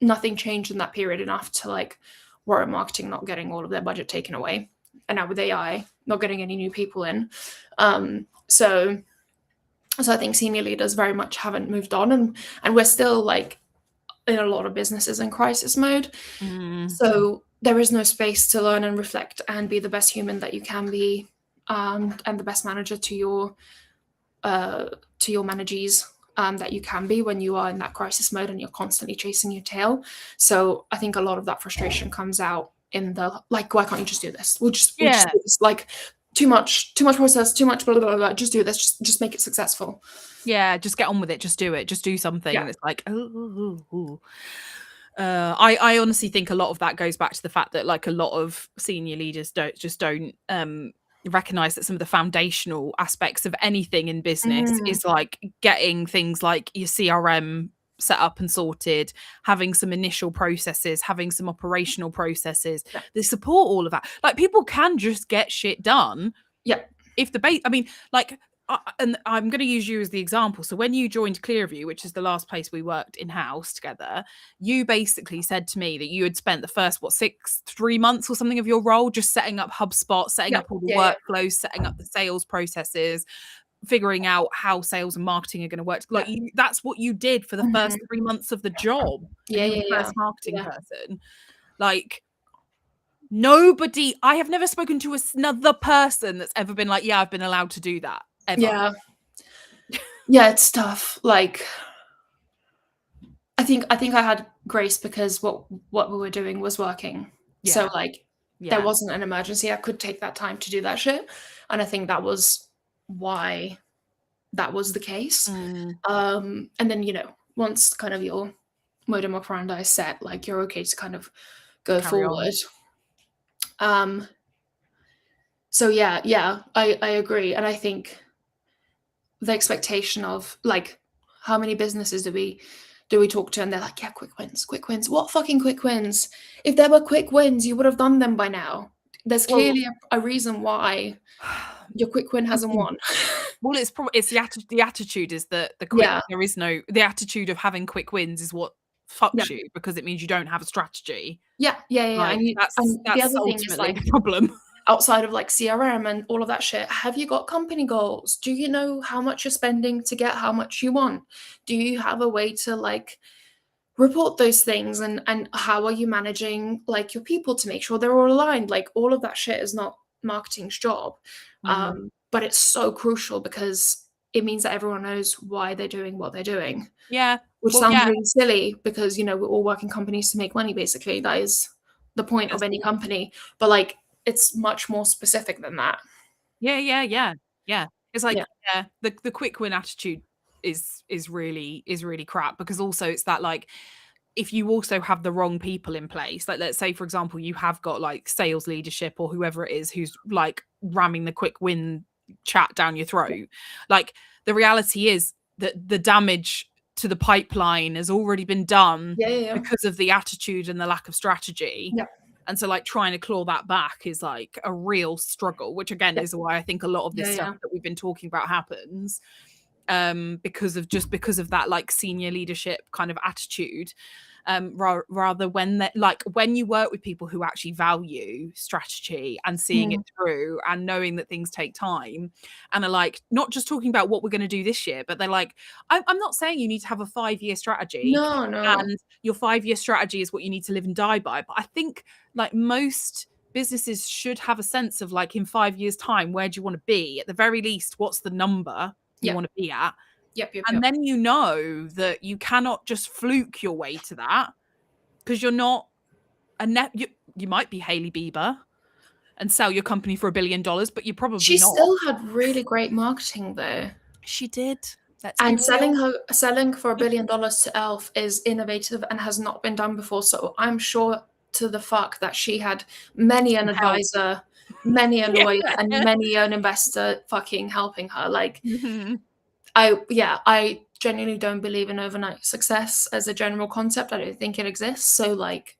nothing changed in that period enough to like warrant marketing not getting all of their budget taken away, and now with AI not getting any new people in. So I think senior leaders very much haven't moved on, and we're still like in a lot of businesses in crisis mode. So there is no space to learn and reflect and be the best human that you can be, and the best manager to your managees. that you can be when you are in that crisis mode and you're constantly chasing your tail. So I think a lot of that frustration comes out in the like, why can't you just do this? We'll just do this. Like, too much process, too much blah blah blah. Just do this. Just make it successful. Yeah, just get on with it. Just do it. Just do something. Yeah. And it's like, I honestly think a lot of that goes back to the fact that like a lot of senior leaders don't recognize that some of the foundational aspects of anything in business is like getting things like your CRM set up and sorted, having some initial processes, having some operational processes that support all of that. Like, people can just get shit done. Yeah. If the base, I mean, like, and I'm going to use you as the example. So when you joined Clearview, which is the last place we worked in-house together, you basically said to me that you had spent the first, 3 months or something of your role just setting up HubSpot, setting up all the workflows, setting up the sales processes, figuring out how sales and marketing are going to work. Like, that's what you did for the first 3 months of the job. First marketing person. Like, nobody, I have never spoken to another person that's ever been like, yeah, I've been allowed to do that. Ever. Yeah, it's tough. Like, I think I had grace because what we were doing was working. So like, there wasn't an emergency. I could take that time to do that shit, and I think that was why that was the case. And then, you know, once kind of your modus operandi is set, like, you're okay to kind of go forward. So yeah, I agree, and I think the expectation of like, how many businesses do we talk to and they're like, yeah, quick wins. What fucking quick wins? If there were quick wins, you would have done them by now. There's clearly a reason why your quick win hasn't won. Well, it's the attitude is that there is no, the attitude of having quick wins is what fucks you, because it means you don't have a strategy. Like, and that's the other thing is, like, the problem. Outside of like CRM and all of that shit, have you got company goals? Do you know how much you're spending to get how much you want? Do you have a way to like report those things, and how are you managing like your people to make sure they're all aligned? Like, all of that shit is not marketing's job. But it's so crucial because it means that everyone knows why they're doing what they're doing. Which sounds really silly because, you know, we're all working companies to make money, basically. That is the point of any company. But like, it's much more specific than that. Yeah. It's like, the quick win attitude is really crap, because also it's that, like, if you also have the wrong people in place, like, let's say, for example, you have got like sales leadership or whoever it is who's like ramming the quick win chat down your throat. Like, the reality is that the damage to the pipeline has already been done because of the attitude and the lack of strategy. And so, like, trying to claw that back is like a real struggle, which again is why I think a lot of this stuff that we've been talking about happens, because of that like senior leadership kind of attitude. Rather when you work with people who actually value strategy and seeing it through and knowing that things take time, and are like, not just talking about what we're going to do this year, but they're like, I'm not saying you need to have a 5-year strategy. No. And your 5-year strategy is what you need to live and die by. But I think like most businesses should have a sense of like, in 5 years time, where do you want to be? At the very least, what's the number you want to be at? And then you know that you cannot just fluke your way to that, because you're not you might be Hailey Bieber and sell your company for $1 billion, but you're probably she not. Still had really great marketing though. She did. And selling for $1 billion to Elf is innovative and has not been done before. So I'm sure to the fuck that she had many an advisor, many a lawyer, and many an investor fucking helping her. Like, I genuinely don't believe in overnight success as a general concept. I don't think it exists. So like,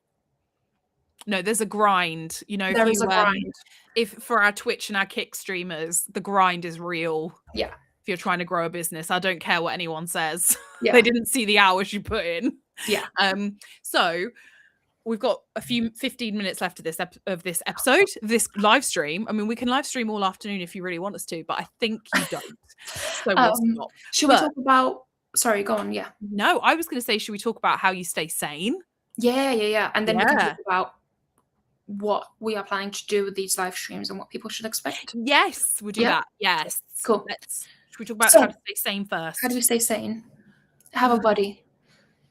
no, there's a grind. You know, there is a grind. If for our Twitch and our Kick streamers, the grind is real. Yeah. If you're trying to grow a business, I don't care what anyone says. They didn't see the hours you put in. So we've got 15 minutes left of this episode, this live stream. I mean, we can live stream all afternoon if you really want us to, but I think you don't. So we'll stop. Should we talk about? Sorry, go on. Yeah. No, I was going to say, should we talk about how you stay sane? Yeah. And then we can talk about what we are planning to do with these live streams and what people should expect. Yes, we'll do that. Yes. Cool. Should we talk about how to stay sane first? How do we stay sane? Have a buddy.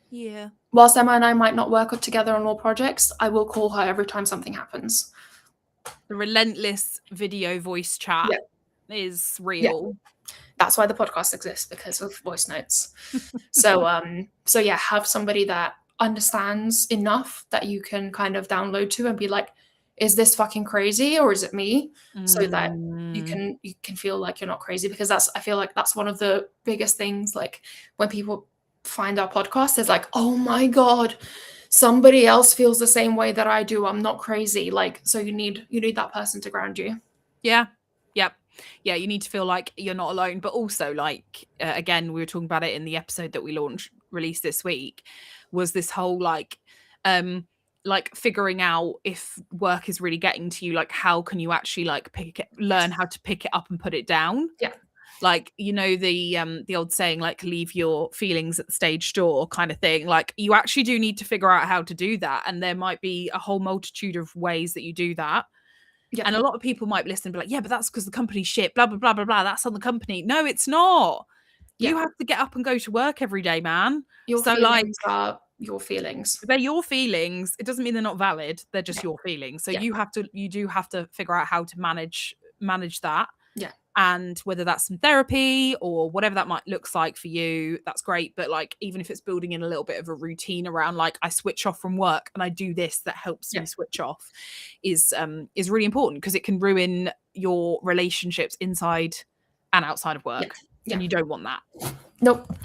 Yeah. Whilst Emma and I might not work together on all projects, I will call her every time something happens. The relentless video voice chat is real. That's why the podcast exists, because of voice notes. So yeah, have somebody that understands enough that you can kind of download to and be like, is this fucking crazy or is it me? So that you can feel like you're not crazy, because I feel like that's one of the biggest things. Like when people find our podcast, it's like, oh my God, somebody else feels the same way that I do. I'm not crazy. Like, so you need that person to ground you. Yeah. Yep. Yeah, you need to feel like you're not alone, but also like again, we were talking about it in the episode that we released this week, was this whole like figuring out if work is really getting to you, like how can you actually like learn how to pick it up and put it down. Yeah. Like, you know, the old saying, like, leave your feelings at the stage door kind of thing. Like, you actually do need to figure out how to do that, and there might be a whole multitude of ways that you do that. Yeah. And a lot of people might listen and be like, yeah, but that's because the company's shit, blah, blah, blah, blah, blah. That's on the company. No, it's not. Yeah. You have to get up and go to work every day, man. Your feelings are your feelings. They're your feelings. It doesn't mean they're not valid. They're just your feelings. So you do have to figure out how to manage that. Yeah. And whether that's some therapy or whatever that might looks like for you, that's great. But like, even if it's building in a little bit of a routine around like, I switch off from work and I do this that helps me switch off, is really important, because it can ruin your relationships inside and outside of work. And you don't want that. Nope.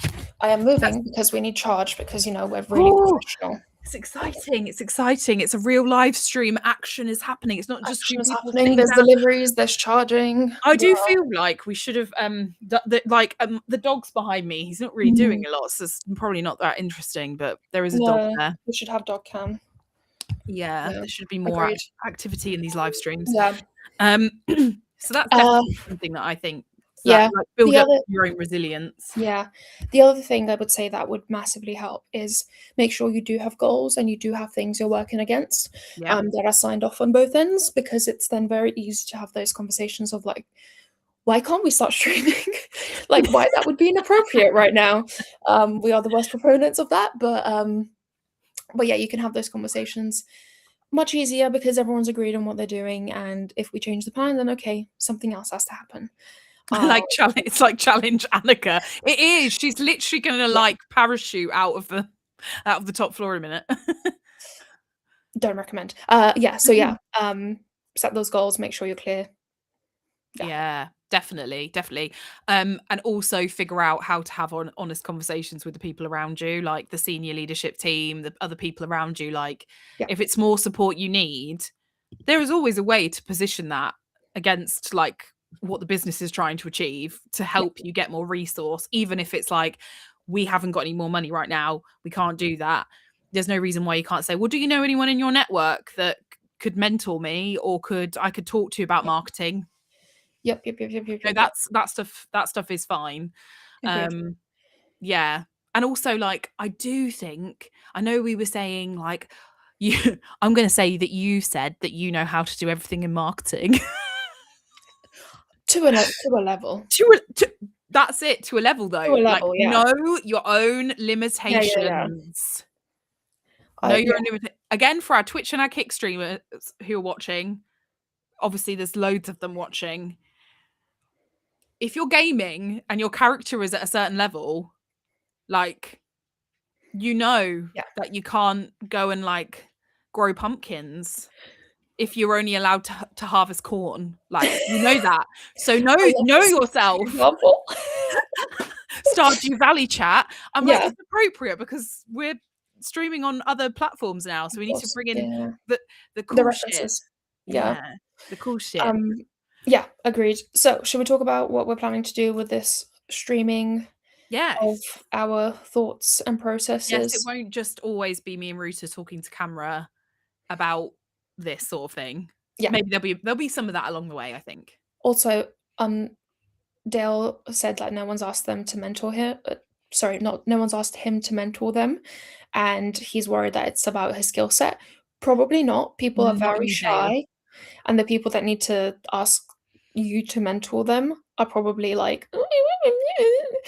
I am moving because we need charge, because, you know, we're really professional. It's exciting. It's exciting. It's a real live stream. Action is happening. It's not just happening. There's deliveries, there's charging. I do feel like we should have the dog's behind me. He's not really doing a lot, so it's probably not that interesting, but there is a dog there. We should have dog cam. Yeah, there should be more activity in these live streams. Yeah. So that's definitely something that I think build up your own resilience. Yeah. The other thing I would say that would massively help is make sure you do have goals and you do have things you're working against that are signed off on both ends, because it's then very easy to have those conversations of like, why can't we start streaming? Like, why that would be inappropriate right now. We are the worst proponents of that, but yeah, you can have those conversations much easier because everyone's agreed on what they're doing, and if we change the plan, then okay, something else has to happen. It's like Challenge Annika. It is. She's literally going to like parachute out of the top floor in a minute. Don't recommend. Set those goals. Make sure you're clear. Yeah, definitely. And also figure out how to have honest conversations with the people around you, like the senior leadership team, the other people around you. Like, if it's more support you need, there is always a way to position that against like what the business is trying to achieve to help you get more resource, even if it's like, we haven't got any more money right now, we can't do that. There's no reason why you can't say, well, do you know anyone in your network that could mentor me, or I could talk to about marketing? Yep. So that stuff is fine. Yeah. And also, like, I do think, I know we were saying like, I'm going to say that you said that you know how to do everything in marketing. To a level. That's it. To a level, though. To a level, know your own limitations. Know your own limitations. Again, for our Twitch and our Kick streamers who are watching, obviously there's loads of them watching. If you're gaming and your character is at a certain level, like, that you can't go and like grow pumpkins if you're only allowed to harvest corn. Like, you know that. So know yourself. Stardew Valley chat. I'm like, it's appropriate because we're streaming on other platforms now, so we need to bring in the cool shit. The cool shit. Yeah, agreed. So should we talk about what we're planning to do with this streaming of our thoughts and processes? Yes, it won't just always be me and Ruta talking to camera about this sort of thing. Maybe there'll be some of that along the way, I think. Also, Dale said that no one's asked them to mentor him. No one's asked him to mentor them, and he's worried that it's about his skill set. Probably not. People are very shy, and the people that need to ask you to mentor them are probably like,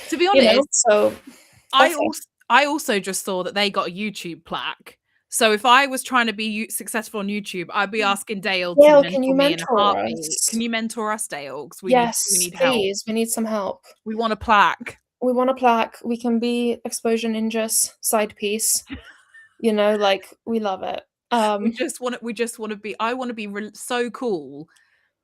to be honest. So I also just saw that they got a YouTube plaque. So if I was trying to be successful on YouTube, I'd be asking Dale to Dale, mentor can you me in a mentor heartbeat. us? Can you mentor us, Dale? Because we Yes, need help. please. We need some help. We want a plaque. We want a plaque. We can be Exposure Ninjas side piece. You know, like we love it. We just want to be. I want to be so cool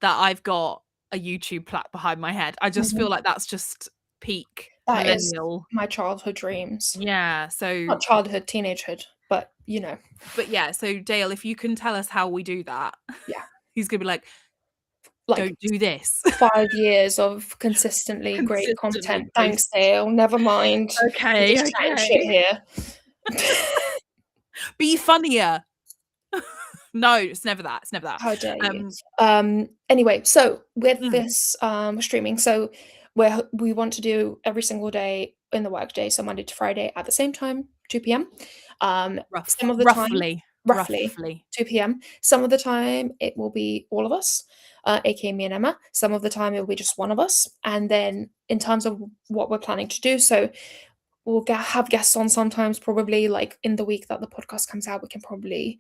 that I've got a YouTube plaque behind my head. I just feel like that's just peak that is millennial. my childhood dreams. Yeah. So Not childhood, teenagehood, but you know. But yeah. So Dale, if you can tell us how we do that, Yeah. he's gonna be like, Like don't do this. 5 years of consistently great content. Thanks, Dale. Never mind. Okay. Just chatting shit here. Be funnier. No, it's never that. It's never that. How dare you? Anyway, so with this streaming, so we want to do every single day in the workday, so Monday to Friday at the same time, 2 p.m. Some of the time, roughly 2 p.m. Some of the time it will be all of us, aka me and Emma. Some of the time it will be just one of us. And then in terms of what we're planning to do, so we'll have guests on sometimes, probably like in the week that the podcast comes out, we can probably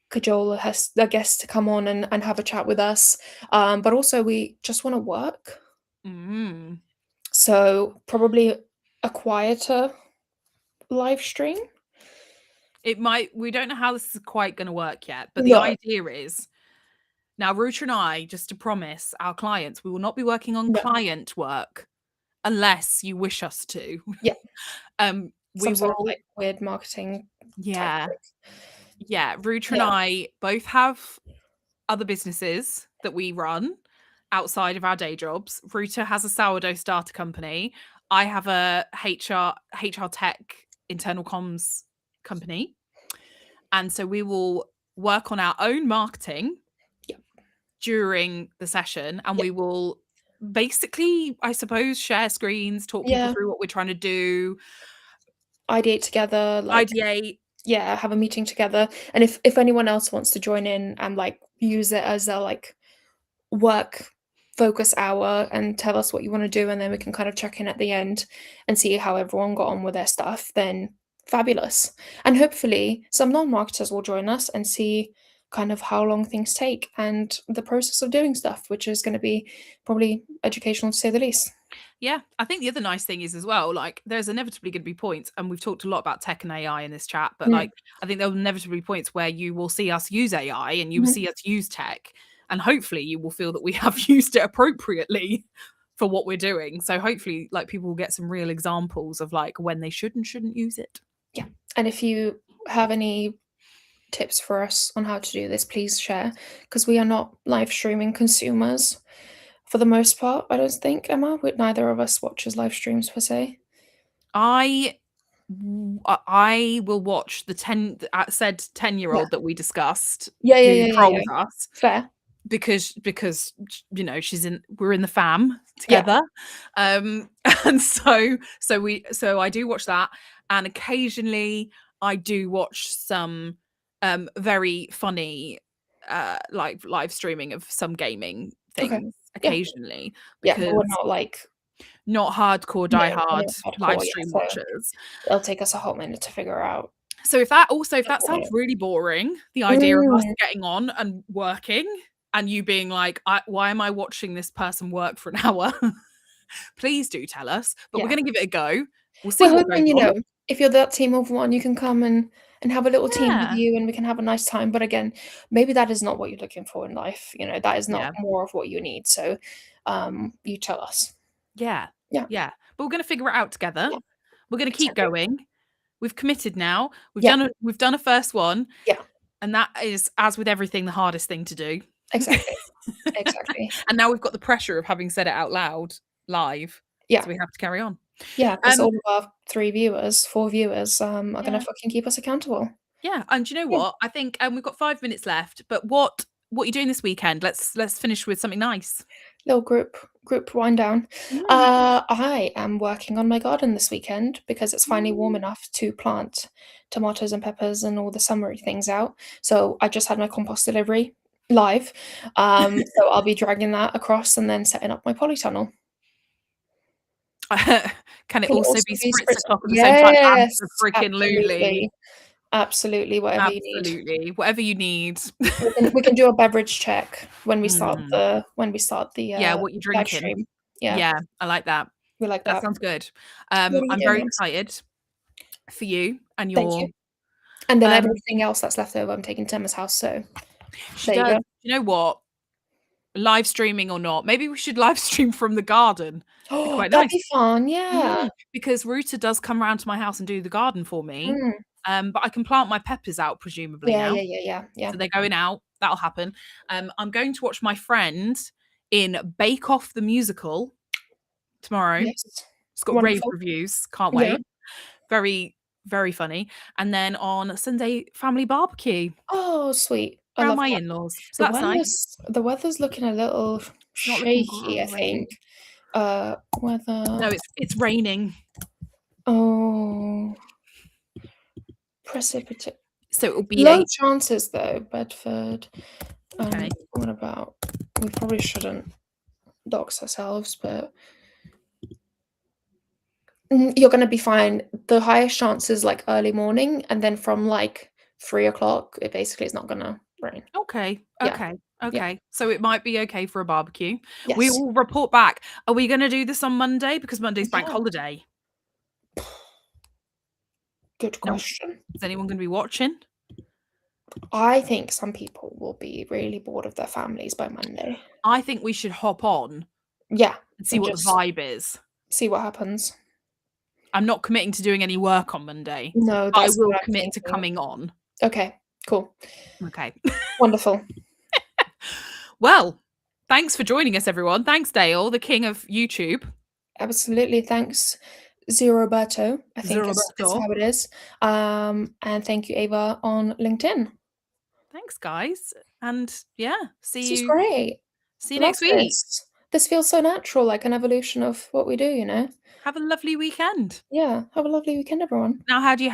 cajole a guest to come on and have a chat with us. But also we just want to work. So probably a quieter live stream. It might. We don't know how this is quite going to work yet, but the idea is now, Ruta and I, just to promise our clients, we will not be working on client work unless you wish us to. Yeah. We will like weird marketing. Yeah. Yeah. Ruta and I both have other businesses that we run outside of our day jobs. Ruta has a sourdough starter company. I have a HR tech internal comms company. And so we will work on our own marketing during the session, and we will basically, I suppose, share screens, talk people through what we're trying to do. Ideate together. Have a meeting together. And if anyone else wants to join in and like use it as their like work focus hour and tell us what you want to do, and then we can kind of check in at the end and see how everyone got on with their stuff, then fabulous. And hopefully some non-marketers will join us and see kind of how long things take and the process of doing stuff, which is going to be probably educational to say the least. Yeah, I think the other nice thing is as well, like there's inevitably going to be points, and we've talked a lot about tech and AI in this chat, but like I think there'll inevitably be points where you will see us use AI and you will see us use tech, and hopefully you will feel that we have used it appropriately for what we're doing. So hopefully like people will get some real examples of like when they should and shouldn't use it. Yeah. And if you have any tips for us on how to do this, please share, because we are not live streaming consumers for the most part, I don't think, Emma. Neither of us watches live streams per se. I will watch the 10-year-old that we discussed. Trolls us. Fair. Because you know we're in the fam together. And so I do watch that, and occasionally I do watch some very funny live streaming of some gaming things occasionally. Because we're not like not hardcore diehard live stream watchers. It'll take us a whole minute to figure out. So if that sounds really boring, the idea of us getting on and working and you being like, why am I watching this person work for an hour? Please do tell us. But we're going to give it a go. We'll see what goes on. If you're that team of one, you can come and have a little team with you, and we can have a nice time. But again, maybe that is not what you're looking for in life. You know, that is not more of what you need. So you tell us. Yeah. But we're going to figure it out together. We're going to keep going. We've committed now. We've done a first one. Yeah. And that is, as with everything, the hardest thing to do. Exactly. And now we've got the pressure of having said it out loud live. Yeah. So we have to carry on. Yeah, because all of our 4 viewers are going to fucking keep us accountable. Yeah, and do you know what? I think we've got 5 minutes left, but what are you doing this weekend? Let's finish with something nice. Little group wind down. I am working on my garden this weekend because it's finally warm enough to plant tomatoes and peppers and all the summery things out. So I just had my compost delivery live. So I'll be dragging that across and then setting up my polytunnel. Can it Can it also also be be spritz spritz? o'clock at the same time? Yes, Absolutely. absolutely. Absolutely, whatever you need. Absolutely. Whatever you need. We can do a beverage check when we start Mm. the Yeah, what you live drinking. stream. Yeah, Yeah, I like that. we like That that. sounds good. What are you I'm doing very next? excited for you and Thank you. your And then um everything else that's left over, I'm taking to Emma's house, so she there you does. go. You know what? Live streaming or not, maybe we should live stream from the garden. Be Oh, quite that'd nice. be fun, yeah. Because Ruta does come round to my house and do the garden for me. Mm. But I can plant my peppers out presumably Yeah, now. yeah. So they're going out. That'll happen. I'm going to watch my friend in Bake Off the musical tomorrow. Yes. It's got rave Wonderful. reviews. Can't Yeah. wait. Very, very funny. And then on Sunday, family barbecue Oh, sweet. I around love my that. in-laws. So that's nice. The weather's looking a little It's not looking shaky, I great. think. Weather. No, it's raining. Oh. Precipitate. So it'll be Low chances though, Bedford. Okay. What about? We probably shouldn't dox ourselves, but you're gonna be fine. The highest chance is like early morning, and then from like 3 o'clock, it basically is not gonna rain. Okay. Yeah. Okay. Yeah. Okay. So it might be okay for a barbecue. Yes. We will report back. Are we going to do this on Monday? Because Monday's bank Yeah. holiday. Good No. question. Is anyone going to be watching? I think some people will be really bored of their families by Monday. I think we should hop on Yeah. and see And what the just vibe is. see what happens. I'm not committing to doing any work on Monday. No, But I that's will what I'm commit to thinking. coming on. Okay, cool. Okay. Wonderful. Well, thanks for joining us, everyone. Thanks, Dale, the king of YouTube. Absolutely. Thanks, Zeroberto. I think is Zeroberto. how it is. And thank you, Ava, on LinkedIn. Thanks, guys. And yeah, This is great. See you Love next week. This feels so natural, like an evolution of what we do, you know? Have a lovely weekend. Yeah. Have a lovely weekend, everyone. Now, how do you